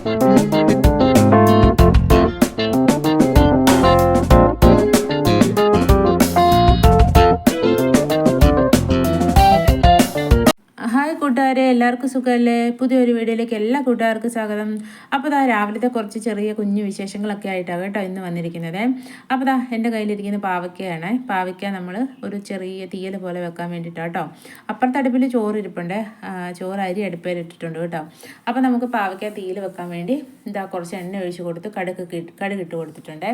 Hi കൂട്ടുകാരെ, എല്ലാവർക്കും സുഖമല്ലേ? പുതിയൊരു വീഡിയോയിലേക്ക് എല്ലാ കൂട്ടുകാർക്കും സ്വാഗതം. അപ്പോൾ രാവിലത്തെ കുറച്ച് ചെറിയ കുഞ്ഞു വിശേഷങ്ങളൊക്കെ ആയിട്ടാണ് കേട്ടോ ഇന്ന് വന്നിരിക്കുന്നത്. അപ്പോൾ എൻ്റെ കയ്യിലിരിക്കുന്ന പാവയ്ക്കയാണ്. പാവയ്ക്ക നമ്മൾ ഒരു ചെറിയ തീയൽ പോലെ വെക്കാൻ വേണ്ടിയിട്ടാണ് കേട്ടോ. അപ്പുറത്തെ അടുപ്പിൽ ചോറ് ഇരിപ്പുണ്ട്, ചോറ് അരി അടുപ്പേലിട്ടിട്ടുണ്ട് കേട്ടോ. അപ്പോൾ നമുക്ക് പാവയ്ക്ക തീയൽ വെക്കാൻ വേണ്ടി കുറച്ച് എണ്ണ ഒഴിച്ച് കൊടുത്ത് കടുകിട്ട് കൊടുത്തിട്ടുണ്ട്.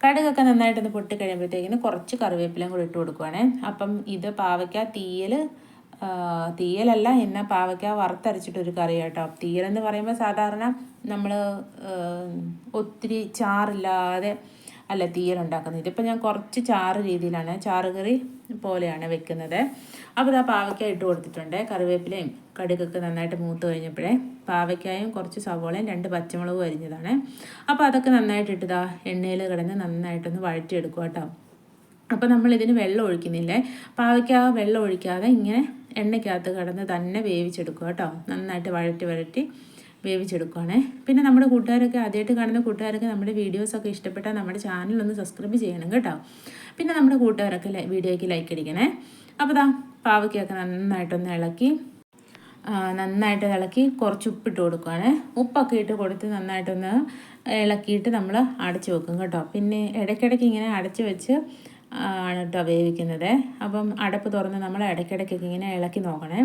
കടുകൊക്കെ നന്നായിട്ടൊന്ന് പൊട്ടി കഴിയുമ്പോഴത്തേക്കിന് കുറച്ച് കറിവേപ്പിലയും കൂടി ഇട്ട് കൊടുക്കുവാണേ. അപ്പം ഇത് പാവയ്ക്ക തീയലല്ല, എന്നാൽ പാവയ്ക്ക വറുത്തരച്ചിട്ടൊരു കറി കേട്ടോ. തീയലെന്ന് പറയുമ്പോൾ സാധാരണ നമ്മൾ ഒത്തിരി ചാറില്ലാതെ അല്ല തീയലുണ്ടാക്കുന്നത്. ഇതിപ്പോൾ ഞാൻ കുറച്ച് ചാറ് രീതിയിലാണ്, ചാറുകറി പോലെയാണ് വെക്കുന്നത്. അപ്പോൾ പാവയ്ക്ക ഇട്ട് കൊടുത്തിട്ടുണ്ട്. കറിവേപ്പിലയും കടുകൊക്കെ നന്നായിട്ട് മൂത്ത് കഴിഞ്ഞപ്പോഴേ പാവയ്ക്കായും കുറച്ച് സവോളയും 2 പച്ചമുളകും അരിഞ്ഞതാണ്. അപ്പോൾ അതൊക്കെ നന്നായിട്ട് ഇട്ട് എണ്ണയിൽ കിടന്ന് നന്നായിട്ടൊന്ന് വഴറ്റിയെടുക്കുക കേട്ടോ. അപ്പോൾ നമ്മളിതിന് വെള്ളം ഒഴിക്കുന്നില്ലേ, പാവയ്ക്ക വെള്ളം ഒഴിക്കാതെ ഇങ്ങനെ എണ്ണയ്ക്കകത്ത് കിടന്ന് തന്നെ വേവിച്ചെടുക്കുക കേട്ടോ. നന്നായിട്ട് വഴറ്റി വേവിച്ചെടുക്കുകയാണേ. പിന്നെ നമ്മുടെ കൂട്ടുകാരൊക്കെ ആദ്യമായിട്ട് കാണുന്ന കൂട്ടുകാരൊക്കെ നമ്മുടെ വീഡിയോസൊക്കെ ഇഷ്ടപ്പെട്ടാൽ നമ്മുടെ ചാനലൊന്ന് സബ്സ്ക്രൈബ് ചെയ്യണം കേട്ടോ. പിന്നെ നമ്മുടെ കൂട്ടുകാരൊക്കെ വീഡിയോയ്ക്ക് ലൈക്ക് അടിക്കണേ. അപ്പോൾ പാവയ്ക്കൊക്കെ നന്നായിട്ട് ഇളക്കി കുറച്ച് ഉപ്പിട്ട് കൊടുക്കുകയാണ്. ഉപ്പൊക്കെ ഇട്ട് കൊടുത്ത് നന്നായിട്ടൊന്ന് ഇളക്കിയിട്ട് നമ്മൾ അടച്ച് വെക്കും കേട്ടോ. പിന്നെ ഇടയ്ക്കിടയ്ക്ക് ഇങ്ങനെ അടച്ച് വെച്ച് ആണ് കേട്ടോ വേവിക്കുന്നത്. അപ്പം അടപ്പ് തുറന്ന് നമ്മൾ ഇടയ്ക്കിടയ്ക്കൊക്കെ ഇങ്ങനെ ഇളക്കി നോക്കണേ.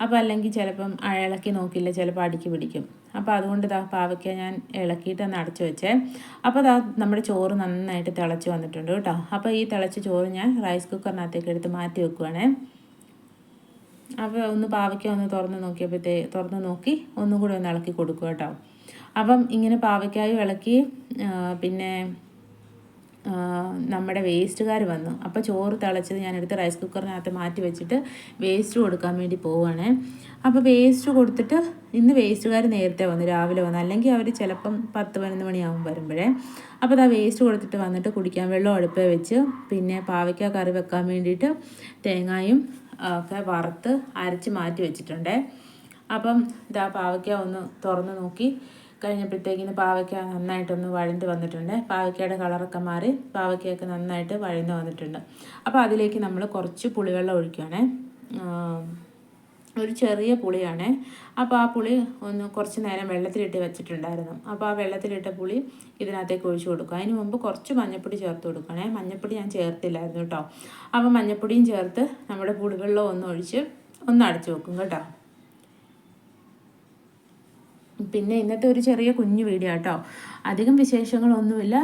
അപ്പോൾ അല്ലെങ്കിൽ ചിലപ്പം ഇളക്കി നോക്കില്ല, ചിലപ്പോൾ അടിക്ക് പിടിക്കും. അപ്പോൾ അതുകൊണ്ട് പാവയ്ക്ക ഞാൻ ഇളക്കിയിട്ടൊന്ന് അടച്ച് വെച്ചേ. അപ്പോൾ നമ്മുടെ ചോറ് നന്നായിട്ട് തിളച്ച് വന്നിട്ടുണ്ട് കേട്ടോ. അപ്പോൾ ഈ തിളച്ച ചോറ് ഞാൻ റൈസ് കുക്കറിനകത്തേക്ക് എടുത്ത് മാറ്റി വെക്കുവാണേ. അപ്പോൾ ഒന്ന് പാവയ്ക്ക ഒന്ന് തുറന്ന് നോക്കി ഒന്നും കൂടി ഒന്ന് ഇളക്കി കൊടുക്കുക കേട്ടോ. അപ്പം ഇങ്ങനെ പാവയ്ക്കായും ഇളക്കി പിന്നെ നമ്മുടെ വേസ്റ്റുകാർ വന്നു. അപ്പോൾ ചോറ് തിളച്ചത് ഞാനെടുത്ത് റൈസ് കുക്കറിനകത്ത് മാറ്റി വെച്ചിട്ട് വേസ്റ്റ് കൊടുക്കാൻ വേണ്ടി പോവുകയാണ്. അപ്പോൾ വേസ്റ്റ് കൊടുത്തിട്ട് ഇന്ന് വേസ്റ്റുകാർ നേരത്തെ വന്നു, രാവിലെ വന്നു. അല്ലെങ്കിൽ അവർ ചിലപ്പം 10-11 മണിയാകും വരുമ്പോഴേ. അപ്പോൾ വേസ്റ്റ് കൊടുത്തിട്ട് വന്നിട്ട് കുടിക്കാൻ വെള്ളം അടുപ്പേ വെച്ച് പിന്നെ പാവയ്ക്ക കറി വെക്കാൻ വേണ്ടിയിട്ട് തേങ്ങായും ഒക്കെ വറുത്ത് അരച്ച് മാറ്റി വെച്ചിട്ടുണ്ട്. അപ്പം പാവയ്ക്ക ഒന്ന് തുറന്ന് നോക്കി കഴിഞ്ഞപ്പോഴത്തേക്കിന് പാവയ്ക്ക നന്നായിട്ടൊന്ന് വഴണ്ട് വന്നിട്ടുണ്ട്. പാവയ്ക്കയുടെ കളറൊക്കെ മാറി പാവയ്ക്കയൊക്കെ നന്നായിട്ട് വഴന്ന് വന്നിട്ടുണ്ട്. അപ്പോൾ അതിലേക്ക് നമ്മൾ കുറച്ച് പുളിവെള്ളം ഒഴിക്കുകയാണ്. ഒരു ചെറിയ പുളിയാണ്. അപ്പോൾ ആ പുളി ഒന്ന് കുറച്ച് നേരം വെള്ളത്തിലിട്ട് വെച്ചിട്ടുണ്ടായിരുന്നു. അപ്പോൾ ആ വെള്ളത്തിലിട്ട പുളി ഇതിനകത്തേക്ക് ഒഴിച്ച് കൊടുക്കുക. അതിന് മുമ്പ് കുറച്ച് മഞ്ഞൾപ്പൊടി ചേർത്ത് കൊടുക്കണേ. മഞ്ഞൾപ്പൊടി ഞാൻ ചേർത്തില്ലായിരുന്നു കേട്ടോ. അപ്പോൾ മഞ്ഞൾപ്പൊടിയും ചേർത്ത് നമ്മുടെ പുളിവെള്ളം ഒന്ന് ഒഴിച്ച് ഒന്ന് അടച്ചു വെക്കും കേട്ടോ. പിന്നെ ഇന്നത്തെ ഒരു ചെറിയ കുഞ്ഞു വീഡിയോ കേട്ടോ, അധികം വിശേഷങ്ങളൊന്നുമില്ല.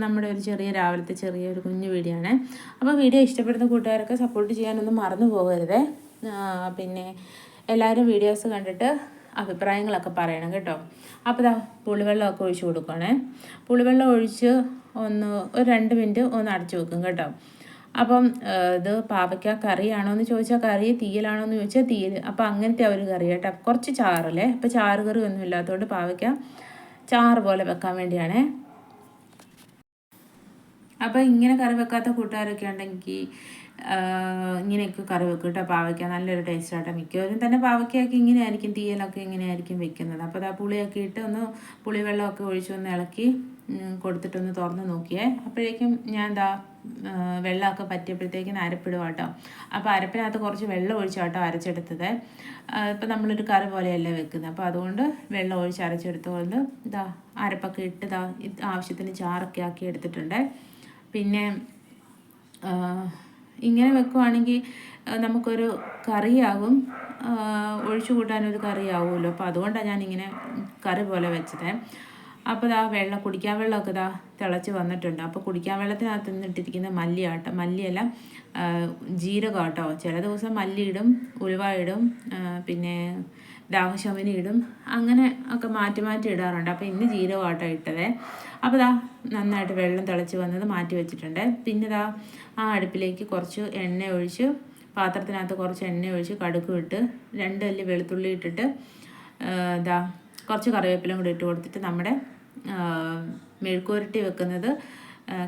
നമ്മുടെ ഒരു രാവിലത്തെ ചെറിയൊരു കുഞ്ഞു വീഡിയോ ആണ്. അപ്പോൾ വീഡിയോ ഇഷ്ടപ്പെടുന്ന കൂട്ടുകാരൊക്കെ സപ്പോർട്ട് ചെയ്യാനൊന്നും മറന്നു പോകരുതേ. പിന്നെ എല്ലാവരും വീഡിയോസ് കണ്ടിട്ട് അഭിപ്രായങ്ങളൊക്കെ പറയണം കേട്ടോ. അപ്പോൾ പുളിവെള്ളമൊക്കെ ഒഴിച്ച് കൊടുക്കണേ. പുളിവെള്ളം ഒഴിച്ച് ഒരു 2 മിനിറ്റ് ഒന്ന് അടച്ചു വെക്കും കേട്ടോ. അപ്പം ഇത് പാവയ്ക്ക കറിയാണോ എന്ന് ചോദിച്ചാൽ കറി, തീയലാണോ എന്ന് ചോദിച്ചാൽ തീയൽ. അപ്പോൾ അങ്ങനത്തെ ഒരു കറി കേട്ടോ. കുറച്ച് ചാറല്ലേ, അപ്പോൾ ചാറ് കറി ഒന്നും ഇല്ലാത്തതുകൊണ്ട് പാവയ്ക്ക ചാറ് പോലെ വെക്കാൻ വേണ്ടിയാണേ. അപ്പോൾ ഇങ്ങനെ കറി വെക്കാത്ത കൂട്ടുകാരൊക്കെ ഉണ്ടെങ്കിൽ ഇങ്ങനെയൊക്കെ കറി വെക്കും കേട്ടോ. പാവയ്ക്ക നല്ലൊരു ടേസ്റ്റ് ആട്ടോ. മിക്കവരും തന്നെ പാവയ്ക്കൊക്കെ ഇങ്ങനെയായിരിക്കും, തീയലൊക്കെ ഇങ്ങനെയായിരിക്കും വെക്കുന്നത്. അപ്പോൾ പുളിയൊക്കെ ഇട്ട് പുളിവെള്ളമൊക്കെ ഒഴിച്ചൊന്ന് ഇളക്കി കൊടുത്തിട്ടൊന്ന് തുറന്ന് നോക്കിയേ. അപ്പോഴേക്കും ഞാൻ വെള്ളമൊക്കെ പറ്റിയപ്പോഴത്തേക്കും അരപ്പിടുക കേട്ടോ. അപ്പോൾ അരപ്പിനകത്ത് കുറച്ച് വെള്ളം ഒഴിച്ചാട്ടോ അരച്ചെടുത്തത്. ഇപ്പോൾ നമ്മളൊരു കറി പോലെയല്ലേ വെക്കുന്നത്. അപ്പോൾ അതുകൊണ്ട് വെള്ളം ഒഴിച്ച് അരച്ചെടുത്തുകൊണ്ട് അരപ്പൊക്കെ ഇട്ട് ആവശ്യത്തിന് ചാറൊക്കെ ആക്കി എടുത്തിട്ടുണ്ട്. പിന്നെ ഇങ്ങനെ വെക്കുവാണെങ്കിൽ നമുക്കൊരു കറിയാകും, ഒഴിച്ചു കൂട്ടാനൊരു കറിയാവുമല്ലോ. അപ്പോൾ അതുകൊണ്ടാണ് ഞാനിങ്ങനെ കറി പോലെ വെച്ചത്. അപ്പോൾ കുടിക്കാൻ വെള്ളമൊക്കെ തിളച്ച് വന്നിട്ടുണ്ട്. അപ്പോൾ കുടിക്കാൻ വെള്ളത്തിനകത്ത് നിന്നിട്ടിരിക്കുന്ന മല്ലിയല്ല ജീരകം കേട്ടോ. ചില ദിവസം മല്ലി ഇടും, ഉലുവ ഇടും, പിന്നെ ദാഹശമനി ഇടും, അങ്ങനെ ഒക്കെ മാറ്റി ഇടാറുണ്ട്. അപ്പോൾ ഇന്ന് ജീരകമാട്ടോ ഇട്ടത്. അപ്പോൾ നന്നായിട്ട് വെള്ളം തിളച്ച് വന്നത് മാറ്റി വെച്ചിട്ടുണ്ട്. പിന്നെ ആ അടുപ്പിലേക്ക് കുറച്ച് എണ്ണ ഒഴിച്ച്, പാത്രത്തിനകത്ത് കുറച്ച് എണ്ണ ഒഴിച്ച് കടുക് ഇട്ട് 2 അല്ലി വെളുത്തുള്ളി ഇട്ടിട്ട് കുറച്ച് കറിവേപ്പിലും കൂടി ഇട്ട് കൊടുത്തിട്ട് നമ്മുടെ മെഴുക്കുവരട്ടി വെക്കുന്നത്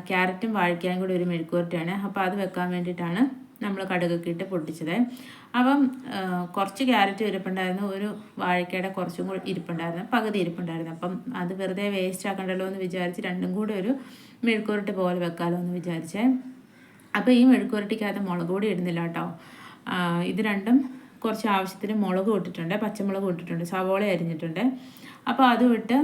ക്യാരറ്റും വാഴയ്ക്കായും കൂടി ഒരു മെഴുക്കുവരട്ടിയാണ്. അപ്പോൾ അത് വെക്കാൻ വേണ്ടിയിട്ടാണ് നമ്മൾ കടുകൊക്കെ ഇട്ട് പൊട്ടിച്ചത്. അപ്പം കുറച്ച് ക്യാരറ്റ് ഇരിപ്പുണ്ടായിരുന്നു, ഒരു വാഴക്കയുടെ കുറച്ചും കൂടി ഇരിപ്പുണ്ടായിരുന്നു, പകുതി ഇരിപ്പുണ്ടായിരുന്നു. അപ്പം അത് വെറുതെ വേസ്റ്റ് ആക്കണ്ടല്ലോ എന്ന് വിചാരിച്ച് രണ്ടും കൂടെ ഒരു മെഴുക്കുവരട്ടി പോലെ വെക്കാമല്ലോ എന്ന് വിചാരിച്ചേ. അപ്പോൾ ഈ മെഴുക്കുവരട്ടിക്കകത്ത് മുളക് പൊടി ഇടുന്നില്ല കേട്ടോ. ഇത് രണ്ടും കുറച്ച് ആവശ്യത്തിന് മുളക് ഇട്ടിട്ടുണ്ട്, പച്ചമുളക് ഇട്ടിട്ടുണ്ട്, സവോള അരിഞ്ഞിട്ടുണ്ട്. അപ്പോൾ അതും ഇട്ട്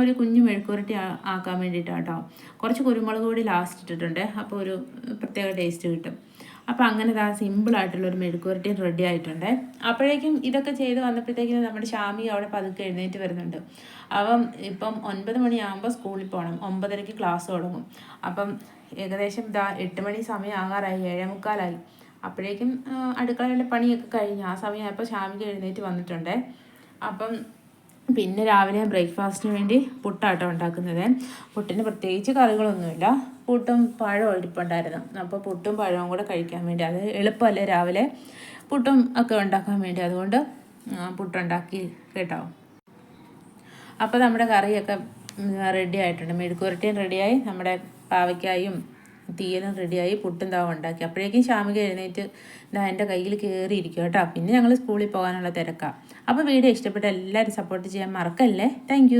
ഒരു കുഞ്ഞു മെഴുക്കുവരട്ടി ആക്കാൻ വേണ്ടിയിട്ടാണ് കേട്ടോ. കുറച്ച് കുരുമുളക് പൊടി ലാസ്റ്റ് ഇട്ടിട്ടുണ്ട്, അപ്പോൾ ഒരു പ്രത്യേക ടേസ്റ്റ് കിട്ടും. അപ്പോൾ അങ്ങനെ സിമ്പിളായിട്ടുള്ളൊരു മെഴുക്കുവരട്ടി റെഡി ആയിട്ടുണ്ട്. അപ്പോഴേക്കും ഇതൊക്കെ ചെയ്ത് വന്നപ്പോഴത്തേക്കും നമ്മുടെ ഷാമി അവിടെ പതുക്കെ എഴുന്നേറ്റ് വരുന്നുണ്ട്. അപ്പം ഇപ്പം 9 മണിയാകുമ്പോൾ സ്കൂളിൽ പോകണം, 9:30 ക്ലാസ് തുടങ്ങും. അപ്പം ഏകദേശം 8 മണി സമയം ആകാറായി, 7:45. അപ്പോഴേക്കും അടുക്കളയിലെ പണിയൊക്കെ കഴിഞ്ഞ് ആ സമയമായപ്പോൾ ഷാമിക്ക് എഴുന്നേറ്റ് വന്നിട്ടുണ്ട്. അപ്പം പിന്നെ രാവിലെ ബ്രേക്ക്ഫാസ്റ്റിന് വേണ്ടി പുട്ടാട്ടോ ഉണ്ടാക്കുന്നത്. പുട്ടിന് പ്രത്യേകിച്ച് കറികളൊന്നുമില്ല, പുട്ടും പഴവും ഇരിപ്പുണ്ടായിരുന്നു. അപ്പോൾ പുട്ടും പഴവും കൂടെ കഴിക്കാൻ വേണ്ടി, അത് എളുപ്പമല്ലേ രാവിലെ പുട്ടും ഒക്കെ ഉണ്ടാക്കാൻ വേണ്ടി, അതുകൊണ്ട് പുട്ടുണ്ടാക്കി കേട്ടോ. അപ്പോൾ നമ്മുടെ കറിയൊക്കെ റെഡി ആയിട്ടുണ്ട്, മെഴുക്കുവരട്ടിയും റെഡിയായി, നമ്മുടെ പാവയ്ക്കായും തീയലും റെഡിയായി, പുട്ടും ഉണ്ടാക്കി. അപ്പോഴേക്കും ഷാമിക എഴുന്നേറ്റ് എൻ്റെ കയ്യിൽ കയറിയിരിക്കും കേട്ടോ. പിന്നെ ഞങ്ങൾ സ്കൂളിൽ പോകാനുള്ള തിരക്കാണ്. അപ്പോൾ വീഡിയോ ഇഷ്ടപ്പെട്ട എല്ലാവരും സപ്പോർട്ട് ചെയ്യാൻ മറക്കല്ലേ. താങ്ക്